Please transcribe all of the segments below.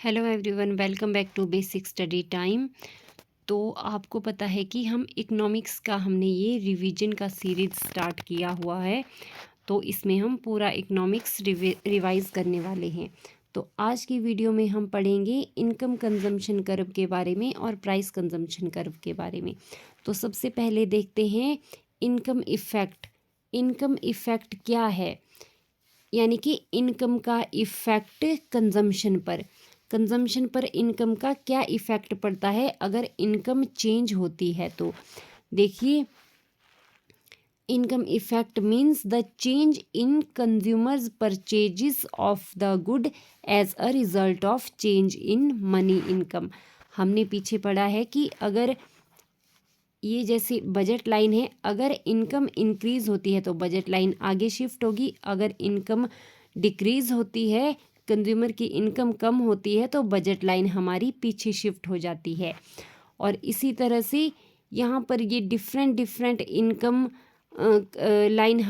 Hello everyone, welcome back to basic study time. तो आपको पता है कि हम इकोनॉमिक्स का हमने ये रिवीजन का सीरीज स्टार्ट किया हुआ है। तो इसमें हम पूरा इकोनॉमिक्स रिवाइज करने वाले हैं। तो आज की वीडियो में हम पढ़ेंगे इनकम कंजम्पशन कर्व के बारे में और प्राइस कंजम्पशन कर्व के बारे में। तो सबसे पहले देखते हैं इनकम इफ़ेक्ट। इनकम इफ़ेक्ट क्या है, यानी कि इनकम का इफ़ेक्ट कंजम्पशन पर इनकम का क्या इफ़ेक्ट पड़ता है अगर इनकम चेंज होती है। तो देखिए, income effect means the change in consumers purchases of the good as a result of change in money income. हमने पीछे पढ़ा है कि अगर ये जैसे बजट लाइन है, अगर इनकम इंक्रीज होती है तो बजट लाइन आगे शिफ्ट होगी, अगर इनकम डिक्रीज होती है, कंज्यूमर की इनकम कम होती है, तो बजट लाइन हमारी पीछे शिफ्ट हो जाती है। और इसी तरह से यहाँ पर ये डिफरेंट इनकम लाइन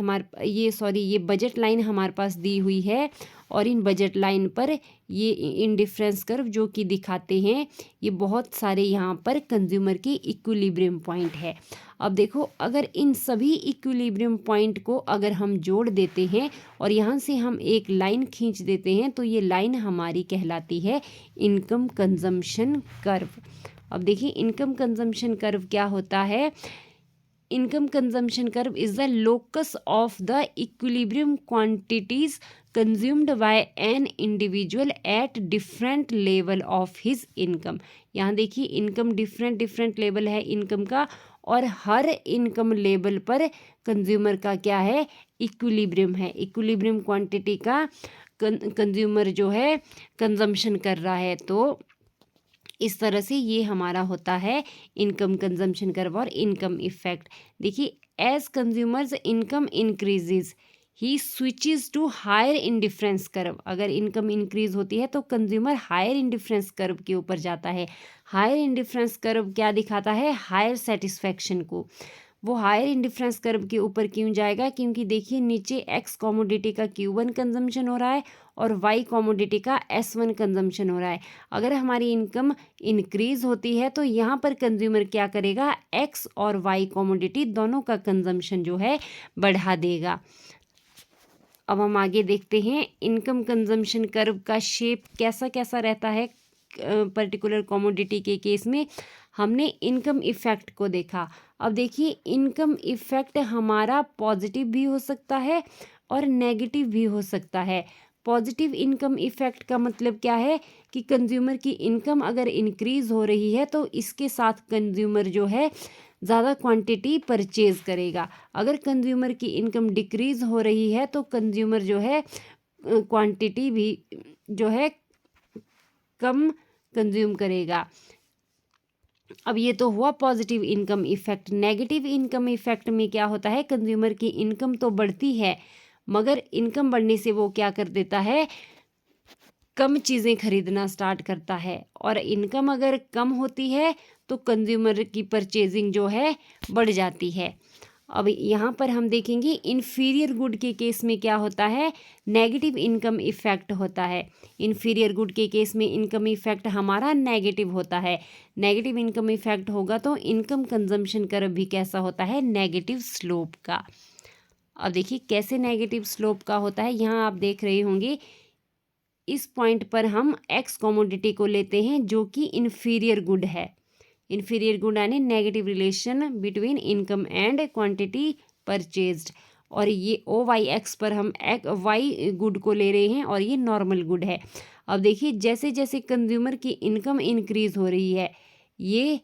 ये बजट लाइन हमारे पास दी हुई है, और इन बजट लाइन पर ये इन डिफरेंस कर्व जो कि दिखाते हैं, ये बहुत सारे यहाँ पर कंज्यूमर की इक्विलिब्रियम पॉइंट है। अब देखो, अगर इन सभी इक्विलिब्रियम पॉइंट को अगर हम जोड़ देते हैं और यहाँ से हम एक लाइन खींच देते हैं, तो ये लाइन हमारी कहलाती है इनकम कंजम्पशन कर्व। अब देखिए, इनकम कंजम्पशन कर्व क्या होता है। Income consumption curve is the locus of the equilibrium quantities consumed by an individual at different level of his income. यहाँ देखिए, इनकम डिफरेंट लेवल है इनकम का, और हर इनकम लेवल पर कंज्यूमर का क्या है, इक्विलिब्रियम है। इक्विलिब्रियम क्वांटिटी का कंज्यूमर जो है कंजम्पशन कर रहा है। तो इस तरह से ये हमारा होता है इनकम कंजम्पशन कर्व और इनकम इफेक्ट। देखिए, as consumers income increases he switches to higher indifference curve. अगर इनकम इंक्रीज होती है तो कंज्यूमर हायर इंडिफरेंस कर्व के ऊपर जाता है। हायर इंडिफरेंस कर्व क्या दिखाता है, हायर सेटिस्फैक्शन को। वो हायर इंडिफरेंस कर्व के ऊपर क्यों जाएगा, क्योंकि देखिए, नीचे एक्स कमोडिटी का Q1 कंजम्पशन हो रहा है और वाई कमोडिटी का S1 कंजम्पशन हो रहा है। अगर हमारी इनकम इंक्रीज होती है तो यहाँ पर कंज्यूमर क्या करेगा, एक्स और वाई कमोडिटी दोनों का कंजम्पशन जो है बढ़ा देगा। अब हम आगे देखते हैं इनकम कंजम्पशन कर्व का शेप कैसा कैसा रहता है पर्टिकुलर कमोडिटी के केस में। हमने इनकम इफ़ेक्ट को देखा। अब देखिए, इनकम इफ़ेक्ट हमारा पॉजिटिव भी हो सकता है और नेगेटिव भी हो सकता है। पॉजिटिव इनकम इफ़ेक्ट का मतलब क्या है कि कंज्यूमर की इनकम अगर इंक्रीज़ हो रही है तो इसके साथ कंज्यूमर जो है ज़्यादा क्वांटिटी परचेज करेगा। अगर कंज्यूमर की इनकम डिक्रीज़ हो रही है तो कंज्यूमर जो है क्वांटिटी भी जो है कम कंज्यूम करेगा। अब ये तो हुआ positive income effect. Negative income effect में क्या होता है, कंज्यूमर की इनकम तो बढ़ती है, मगर इनकम बढ़ने से वो क्या कर देता है, कम चीज़ें खरीदना स्टार्ट करता है। और इनकम अगर कम होती है तो कंज्यूमर की परचेजिंग जो है बढ़ जाती है। अब यहाँ पर हम देखेंगे इन्फीरियर गुड के केस में क्या होता है, नेगेटिव इनकम इफेक्ट होता है। इन्फीरियर गुड के केस में इनकम इफेक्ट हमारा नेगेटिव होता है। नेगेटिव इनकम इफेक्ट होगा तो इनकम कंजम्पशन कर्व भी कैसा होता है, नेगेटिव स्लोप का। अब देखिए कैसे नेगेटिव स्लोप का होता है। यहाँ आप देख रहे होंगे, इस पॉइंट पर हम एक्स कमोडिटी को लेते हैं जो कि इन्फीरियर गुड है। इन्फीरियर गुड यानी negative relation between income and quantity purchased, और ये OYX पर हम वाई गुड को ले रहे हैं और ये नॉर्मल गुड है। अब देखिए, जैसे जैसे कंज्यूमर की इनकम इंक्रीज हो रही है, ये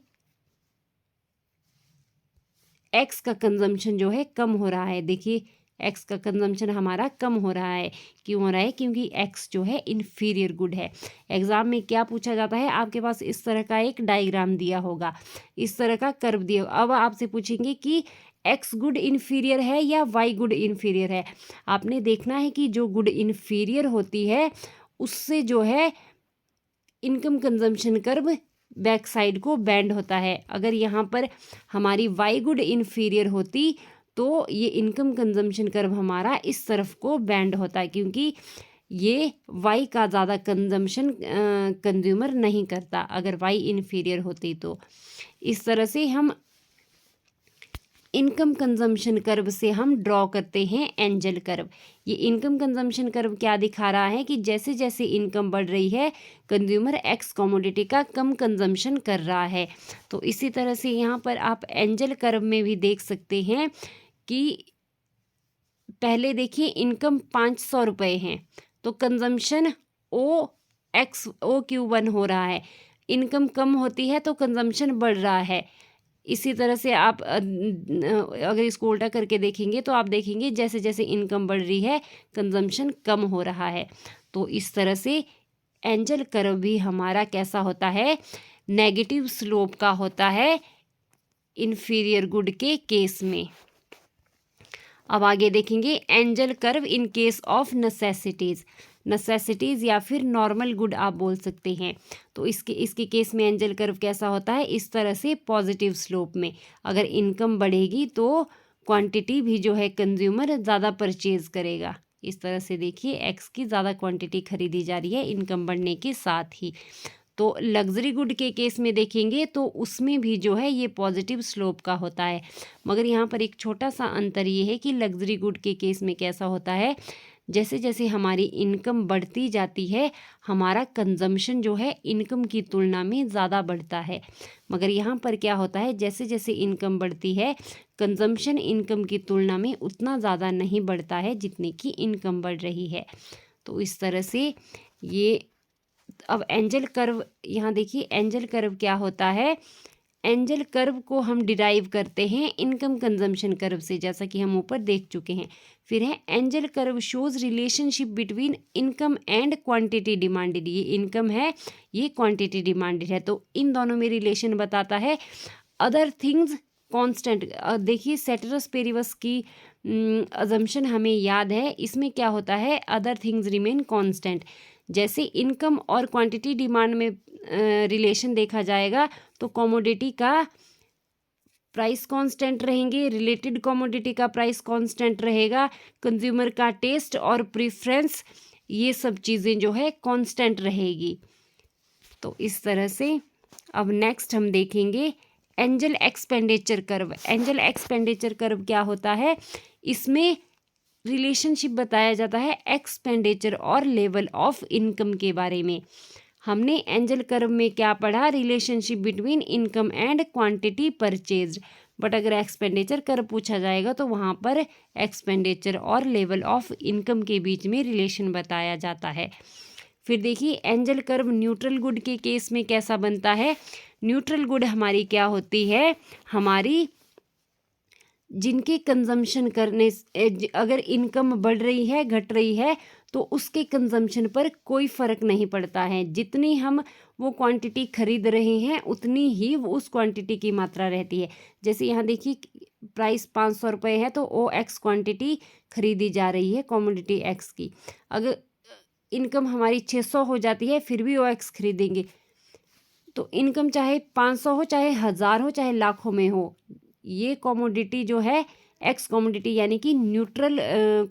एक्स का कंजम्पशन जो है कम हो रहा है। देखिए, एक्स का कंजम्पशन हमारा कम हो रहा है। क्यों हो रहा है, क्योंकि एक्स जो है इन्फीरियर गुड है। एग्जाम में क्या पूछा जाता है, आपके पास इस तरह का एक डायग्राम दिया होगा, इस तरह का कर्व दिया होगा। अब आपसे पूछेंगे कि एक्स गुड इन्फीरियर है या वाई गुड इन्फीरियर है। आपने देखना है कि जो गुड इन्फीरियर होती है उससे जो है income consumption curve back side को बैंड होता है। अगर यहाँ पर हमारी वाई गुड इन्फीरियर होती तो ये इनकम कंजम्पशन कर्व हमारा इस तरफ को बैंड होता है, क्योंकि ये वाई का ज़्यादा कंजम्पशन कंज्यूमर नहीं करता अगर वाई इन्फीरियर होती तो। इस तरह से हम इनकम कंजम्पशन कर्व से हम ड्रॉ करते हैं एंजल कर्व। ये इनकम कंजम्पशन कर्व क्या दिखा रहा है कि जैसे जैसे इनकम बढ़ रही है कंज्यूमर एक्स कमोडिटी का कम कंजम्पशन कर रहा है। तो इसी तरह से यहाँ पर आप एंजल कर्व में भी देख सकते हैं कि पहले देखिए इनकम 500 रुपये हैं तो कंजम्पशन OQ1 हो रहा है, इनकम कम होती है तो कंजम्पशन बढ़ रहा है। इसी तरह से आप अगर इसको उल्टा करके देखेंगे तो आप देखेंगे जैसे जैसे इनकम बढ़ रही है कंजम्पशन कम हो रहा है। तो इस तरह से एंजल कर्व भी हमारा कैसा होता है, नेगेटिव स्लोप का होता है इन्फीरियर गुड के केस में। अब आगे देखेंगे angel curve in case of necessities या फिर नॉर्मल गुड आप बोल सकते हैं। तो इसके केस में एंजल कर्व कैसा होता है, इस तरह से पॉजिटिव स्लोप में। अगर इनकम बढ़ेगी तो क्वांटिटी भी जो है कंज्यूमर ज़्यादा परचेज करेगा। इस तरह से देखिए एक्स की ज़्यादा क्वांटिटी खरीदी जा रही है इनकम बढ़ने के साथ ही। तो लग्जरी गुड के केस में देखेंगे तो उसमें भी जो है ये पॉजिटिव स्लोप का होता है, मगर यहाँ पर एक छोटा सा अंतर ये है कि लग्जरी गुड के केस में कैसा होता है, जैसे जैसे हमारी इनकम बढ़ती जाती है हमारा कंजम्पशन जो है इनकम की तुलना में ज़्यादा बढ़ता है। मगर यहाँ पर क्या होता है, जैसे जैसे इनकम बढ़ती है कंजम्पशन इनकम की तुलना में उतना ज़्यादा नहीं बढ़ता है जितने की इनकम बढ़ रही है। तो इस तरह से ये अब एंजल कर्व, यहाँ देखिए एंजल कर्व क्या होता है, एंजल कर्व को हम डिराइव करते हैं इनकम कंजम्पशन कर्व से, जैसा कि हम ऊपर देख चुके हैं। फिर है angel curve shows relationship between income and quantity demanded. ये इनकम है, ये क्वांटिटी डिमांडेड है, तो इन दोनों में रिलेशन बताता है। अदर थिंग्स कांस्टेंट, देखिए सेटेरस पेरिवस की अजम्पशन हमें याद है, इसमें क्या होता है, अदर थिंग्स रिमेन कांस्टेंट। जैसे इनकम और क्वांटिटी डिमांड में रिलेशन देखा जाएगा तो कमोडिटी का प्राइस कांस्टेंट रहेंगे, रिलेटेड कमोडिटी का प्राइस कांस्टेंट रहेगा, कंज्यूमर का टेस्ट और प्रेफरेंस ये सब चीज़ें जो है कांस्टेंट रहेगी। तो इस तरह से अब नेक्स्ट हम देखेंगे angel expenditure curve. Angel expenditure curve क्या होता है, इसमें रिलेशनशिप बताया जाता है एक्सपेंडिचर और लेवल ऑफ इनकम के बारे में। हमने एंजल कर्व में क्या पढ़ा, relationship between income and quantity purchased. But अगर एक्सपेंडिचर कर्व पूछा जाएगा तो वहाँ पर एक्सपेंडिचर और लेवल ऑफ इनकम के बीच में रिलेशन बताया जाता है। फिर देखिए एंजल कर्व न्यूट्रल गुड के केस में कैसा बनता है। न्यूट्रल गुड हमारी क्या होती है, हमारी जिनके कंजम्पशन करने अगर इनकम बढ़ रही है घट रही है तो उसके कंजम्पशन पर कोई फ़र्क नहीं पड़ता है। जितनी हम वो क्वांटिटी खरीद रहे हैं उतनी ही उस क्वांटिटी की मात्रा रहती है। जैसे यहाँ देखिए प्राइस 500 रुपये है तो OX क्वांटिटी खरीदी जा रही है कमोडिटी X की। अगर इनकम हमारी 600 हो जाती है फिर भी OX खरीदेंगे। तो इनकम चाहे 500 हो, चाहे 1000 हो, चाहे लाखों में हो, ये कमोडिटी जो है एक्स कमोडिटी यानी कि न्यूट्रल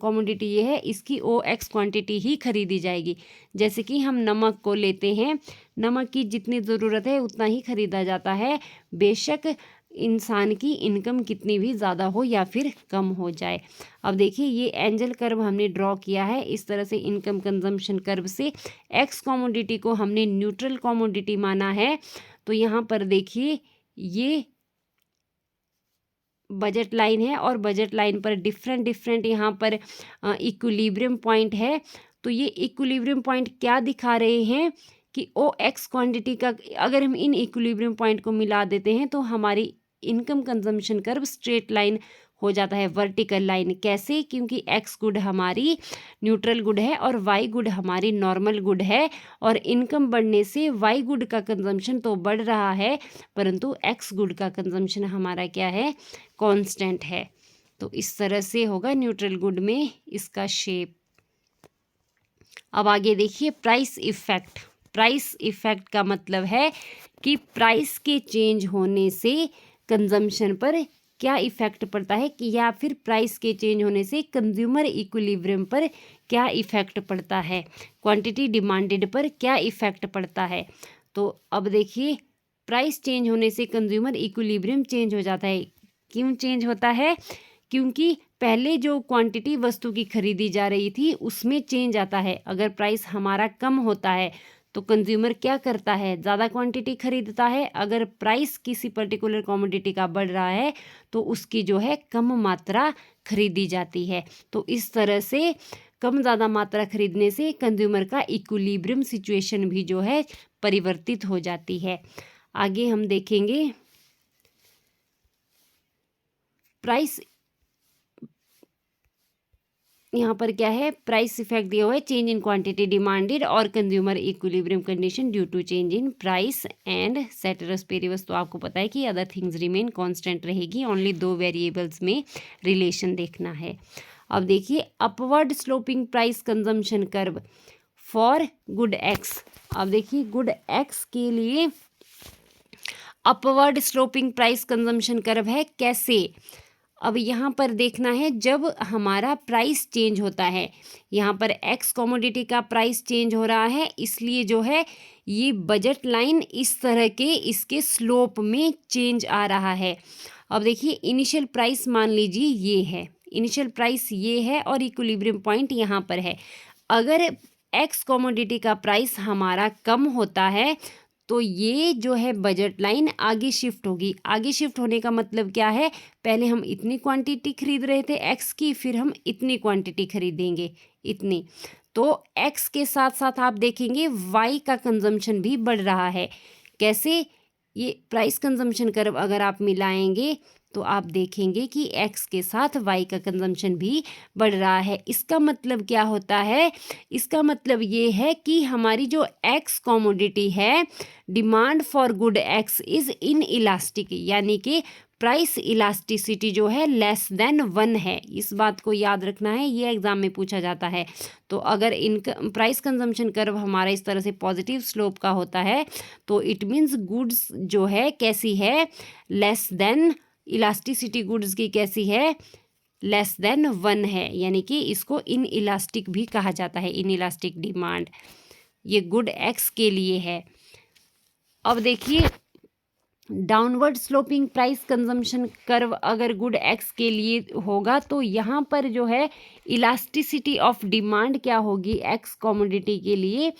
कमोडिटी ये है, इसकी OX क्वांटिटी ही खरीदी जाएगी। जैसे कि हम नमक को लेते हैं, नमक की जितनी ज़रूरत है उतना ही खरीदा जाता है, बेशक इंसान की इनकम कितनी भी ज़्यादा हो या फिर कम हो जाए। अब देखिए ये एंजल कर्व हमने ड्रॉ किया है इस तरह से इनकम कंजम्पशन कर्व से। एक्स कमोडिटी को हमने न्यूट्रल कमोडिटी माना है। तो यहाँ पर देखिए ये बजट लाइन है और बजट लाइन पर डिफरेंट यहाँ पर इक्विलिब्रियम पॉइंट है। तो ये इक्विलिब्रियम पॉइंट क्या दिखा रहे हैं कि OX क्वांटिटी का अगर हम इन इक्विलिब्रियम पॉइंट को मिला देते हैं तो हमारी income consumption curve straight line हो जाता है, वर्टिकल लाइन। कैसे, क्योंकि X गुड हमारी न्यूट्रल गुड है और Y गुड हमारी नॉर्मल गुड है, और इनकम बढ़ने से Y गुड का कंजम्पशन तो बढ़ रहा है परंतु X गुड का कंजम्पशन हमारा क्या है, कांस्टेंट है। तो इस तरह से होगा न्यूट्रल गुड में इसका शेप। अब आगे देखिए प्राइस इफेक्ट। प्राइस इफेक्ट का मतलब है कि प्राइस के चेंज होने से कंजम्पशन पर क्या इफ़ेक्ट पड़ता है कि या फिर प्राइस के चेंज होने से कंज्यूमर इक्विलिब्रियम पर क्या इफ़ेक्ट पड़ता है, क्वांटिटी डिमांडेड पर क्या इफ़ेक्ट पड़ता है। तो अब देखिए प्राइस चेंज होने से कंज्यूमर इक्विलिब्रियम चेंज हो जाता है। क्यों चेंज होता है? क्योंकि पहले जो क्वांटिटी वस्तु की खरीदी जा रही थी उसमें चेंज आता है। अगर प्राइस हमारा कम होता है तो कंज्यूमर क्या करता है, ज़्यादा क्वांटिटी खरीदता है। अगर प्राइस किसी पर्टिकुलर कमोडिटी का बढ़ रहा है तो उसकी जो है कम मात्रा खरीदी जाती है। तो इस तरह से कम ज़्यादा मात्रा खरीदने से कंज्यूमर का इक्विलिब्रियम सिचुएशन भी जो है परिवर्तित हो जाती है। आगे हम देखेंगे प्राइस, यहाँ पर क्या है, प्राइस इफेक्ट दिया हुआ है, चेंज इन क्वांटिटी डिमांडेड और consumer equilibrium condition due to change in price and ceteris paribus. तो आपको पता है कि अदर थिंग्स रिमेन कांस्टेंट रहेगी, ओनली 2 वेरिएबल्स में रिलेशन देखना है। अब देखिए upward sloping price consumption curve for good X. अब देखिए गुड एक्स के लिए upward sloping price consumption curve है, कैसे। अब यहाँ पर देखना है जब हमारा प्राइस चेंज होता है, यहाँ पर एक्स कमोडिटी का प्राइस चेंज हो रहा है, इसलिए जो है ये बजट लाइन इस तरह के इसके स्लोप में चेंज आ रहा है। अब देखिए इनिशियल प्राइस मान लीजिए ये है, इनिशियल प्राइस ये है और इक्विलिब्रियम पॉइंट यहाँ पर है। अगर एक्स कमोडिटी का प्राइस हमारा कम होता है तो ये जो है बजट लाइन आगे शिफ्ट होगी। आगे शिफ्ट होने का मतलब क्या है, पहले हम इतनी क्वांटिटी खरीद रहे थे एक्स की, फिर हम इतनी क्वांटिटी खरीदेंगे, इतनी। तो एक्स के साथ साथ आप देखेंगे वाई का कंजम्पशन भी बढ़ रहा है। कैसे, ये प्राइस कंजम्पशन कर्व अगर आप मिलाएंगे तो आप देखेंगे कि एक्स के साथ वाई का कंजम्पशन भी बढ़ रहा है। इसका मतलब क्या होता है, इसका मतलब ये है कि हमारी जो एक्स कमोडिटी है, demand for good x is in elastic, यानी कि प्राइस इलास्टिसिटी जो है लेस देन 1 है। इस बात को याद रखना है, ये एग्जाम में पूछा जाता है। तो अगर इनका प्राइस कंजम्पशन कर्व हमारा इस तरह से पॉजिटिव स्लोप का होता है तो इट मीन्स गुड्स जो है कैसी है, लेस देन, इलास्टिसिटी गुड्स की कैसी है, लेस देन 1 है, यानी कि इसको इन इलास्टिक भी कहा जाता है, इन इलास्टिक डिमांड। ये गुड एक्स के लिए है। अब देखिए downward sloping price consumption curve अगर गुड एक्स के लिए होगा तो यहाँ पर जो है इलास्टिसिटी ऑफ डिमांड क्या होगी एक्स कमोडिटी के लिए,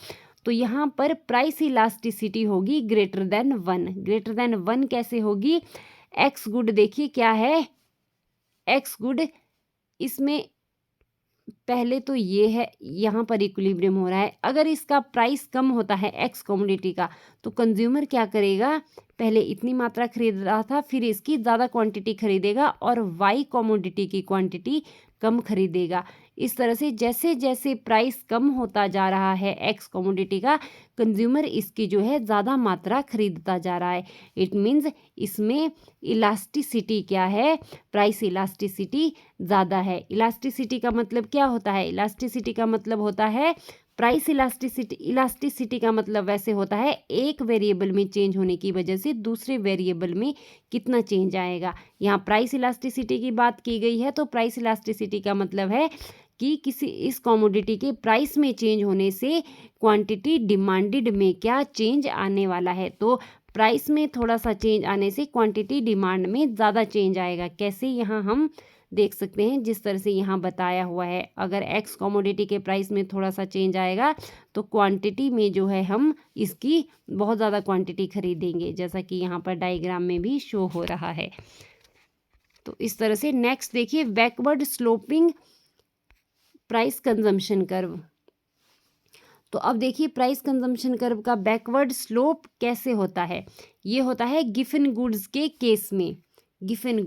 तो यहाँ पर प्राइस इलास्टिसिटी होगी ग्रेटर देन 1। ग्रेटर देन 1 कैसे होगी, एक्स गुड देखिए क्या है, एक्स गुड इसमें पहले तो ये है, यहाँ पर इक्विलिब्रियम हो रहा है। अगर इसका प्राइस कम होता है एक्स कमोडिटी का तो कंज्यूमर क्या करेगा, पहले इतनी मात्रा खरीद रहा था फिर इसकी ज़्यादा क्वांटिटी खरीदेगा और वाई कमोडिटी की क्वांटिटी कम खरीदेगा। इस तरह से जैसे जैसे प्राइस कम होता जा रहा है एक्स कमोडिटी का, कंज्यूमर इसकी जो है ज़्यादा मात्रा खरीदता जा रहा है। इट मीन्स इसमें इलास्टिसिटी क्या है, प्राइस इलास्टिसिटी ज़्यादा है। इलास्टिसिटी का मतलब क्या होता है, इलास्टिसिटी का मतलब होता है प्राइस इलास्टिसिटी। इलास्टिसिटी का मतलब वैसे होता है एक वेरिएबल में चेंज होने की वजह से दूसरे वेरिएबल में कितना चेंज आएगा। यहाँ प्राइस इलास्टिसिटी की बात की गई है तो प्राइस इलास्टिसिटी का मतलब है कि किसी इस कमोडिटी के प्राइस में चेंज होने से क्वांटिटी डिमांडेड में क्या चेंज आने वाला है। तो प्राइस में थोड़ा सा चेंज आने से क्वांटिटी डिमांड में ज़्यादा चेंज आएगा। कैसे, यहाँ हम देख सकते हैं जिस तरह से यहाँ बताया हुआ है, अगर एक्स कमोडिटी के प्राइस में थोड़ा सा चेंज आएगा तो क्वांटिटी में जो है हम इसकी बहुत ज़्यादा क्वांटिटी खरीदेंगे, जैसा कि यहाँ पर डायग्राम में भी शो हो रहा है। तो इस तरह से नेक्स्ट देखिए backward sloping price consumption curve. तो अब देखिए प्राइस कंजम्पशन कर्व का बैकवर्ड स्लोप कैसे होता है, ये होता है गिवन गुड्स के केस में। गिवन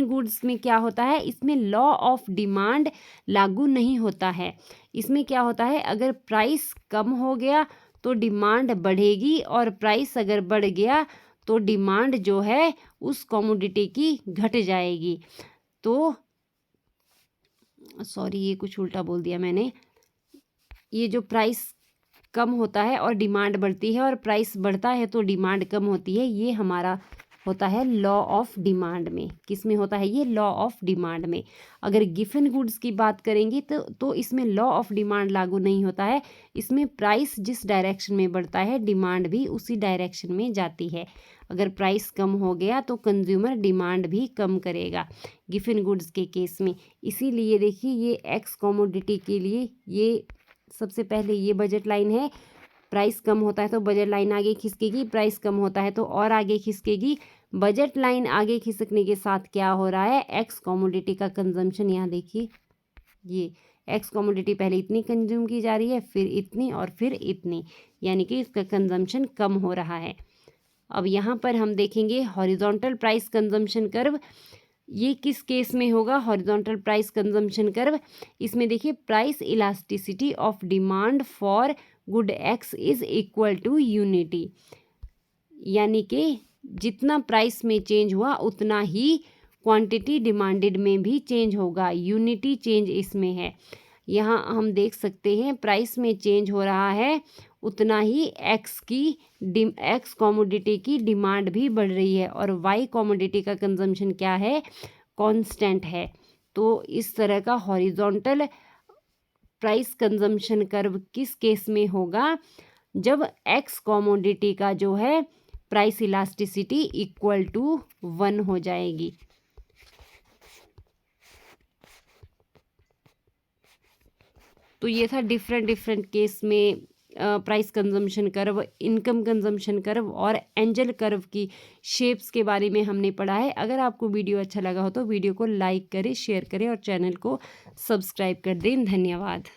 गुड्स में क्या होता है, इसमें लॉ ऑफ डिमांड लागू नहीं होता है। इसमें क्या होता है, अगर प्राइस कम हो गया तो डिमांड बढ़ेगी और प्राइस अगर बढ़ गया तो डिमांड जो है उस कमोडिटी की घट जाएगी। तो सॉरी ये कुछ उल्टा बोल दिया मैंने, ये जो प्राइस कम होता है और डिमांड बढ़ती है और प्राइस बढ़ता है तो डिमांड कम होती है, ये हमारा होता है लॉ ऑफ डिमांड में। किस में होता है ये? लॉ ऑफ डिमांड में। अगर गिवन गुड्स की बात करेंगे तो इसमें लॉ ऑफ डिमांड लागू नहीं होता है। इसमें प्राइस जिस डायरेक्शन में बढ़ता है डिमांड भी उसी डायरेक्शन में जाती है। अगर प्राइस कम हो गया तो कंज्यूमर डिमांड भी कम करेगा गिवन गुड्स के केस में। इसीलिए देखिए ये एक्स कमोडिटी के लिए ये सबसे पहले ये बजट लाइन है। प्राइस कम होता है तो बजट लाइन आगे खिसकेगी, प्राइस कम होता है तो और आगे खिसकेगी। बजट लाइन आगे खिसकने के साथ क्या हो रहा है? एक्स कमोडिटी का कंजम्पशन, यहाँ देखिए ये एक्स कमोडिटी पहले इतनी कंज्यूम की जा रही है, फिर इतनी और फिर इतनी, यानी कि इसका कंजम्पशन कम हो रहा है। अब यहाँ पर हम देखेंगे हॉरिजॉन्टल प्राइस कंजम्पशन कर्व। ये किस केस में होगा हॉरिजॉन्टल प्राइस कंजम्पशन कर्व? इसमें देखिए price elasticity of demand for good x is equal to unity, यानी कि जितना प्राइस में चेंज हुआ उतना ही क्वांटिटी डिमांडेड में भी चेंज होगा। यूनिटी चेंज इसमें है। यहाँ हम देख सकते हैं प्राइस में चेंज हो रहा है उतना ही एक्स कमोडिटी की डिमांड भी बढ़ रही है और वाई कमोडिटी का कंजम्पशन क्या है? कांस्टेंट है। तो इस तरह का हॉरिजॉन्टल प्राइस कंजम्पशन कर्व किस केस में होगा? जब एक्स कमोडिटी का जो है प्राइस इलास्टिसिटी इक्वल टू 1 हो जाएगी। तो ये था डिफरेंट केस में price consumption curve, income consumption curve और एंजल कर्व की शेप्स के बारे में हमने पढ़ा है। अगर आपको वीडियो अच्छा लगा हो तो वीडियो को लाइक करें, शेयर करें और चैनल को सब्सक्राइब कर दें। धन्यवाद।